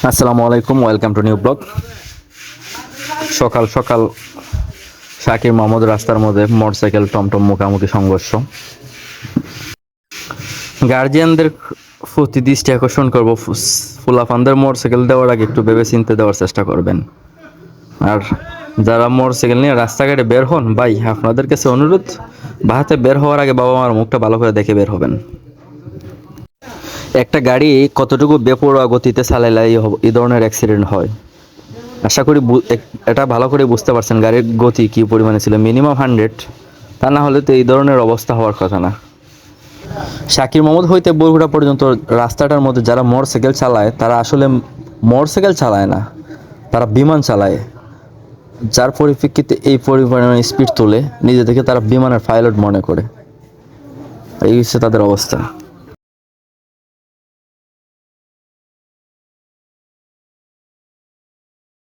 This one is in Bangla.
আসসালামু আলাইকুম, ওয়েলকাম টু নিউ ব্লগ। সকাল সকাল শাকির মাহমুদ রাস্তার মধ্যে মোটরসাইকেল টমটম মুখোমুখি সংঘর্ষ। গার্জিয়ানদের প্রতি দৃষ্টি আকর্ষণ করবো, ফুলাফানদের মোটরসাইকেল দেওয়ার আগে একটু ভেবে চিন্তে দেওয়ার চেষ্টা করবেন। আর যারা মোটরসাইকেল নিয়ে রাস্তাঘাটে বের হন, ভাই আপনাদের কাছে অনুরোধ, বাহাতে বের হওয়ার আগে বাবা মার মুখটা ভালো করে দেখে বের হবেন। একটা গাড়ি কতটুকু বেপরোয়া গতিতে চালাইলে এই ধরনের অ্যাক্সিডেন্ট হয়, আশা করি এটা ভালো করে বুঝতে পারছেন। গাড়ির গতি কী পরিমাণে ছিল, মিনিমাম 100, তা না হলে তো এই ধরনের অবস্থা হওয়ার কথা না। শাকির মোহাম্মদ হইতে বগুড়া পর্যন্ত রাস্তাটার মধ্যে যারা মোটরসাইকেল চালায়, তারা আসলে মোটরসাইকেল চালায় না, তারা বিমান চালায়। যার পরিপ্রেক্ষিতে এই পরিমাণে স্পিড তোলে, নিজে থেকে তারা বিমানের পাইলট মনে করে। এই হচ্ছে তাদের অবস্থা।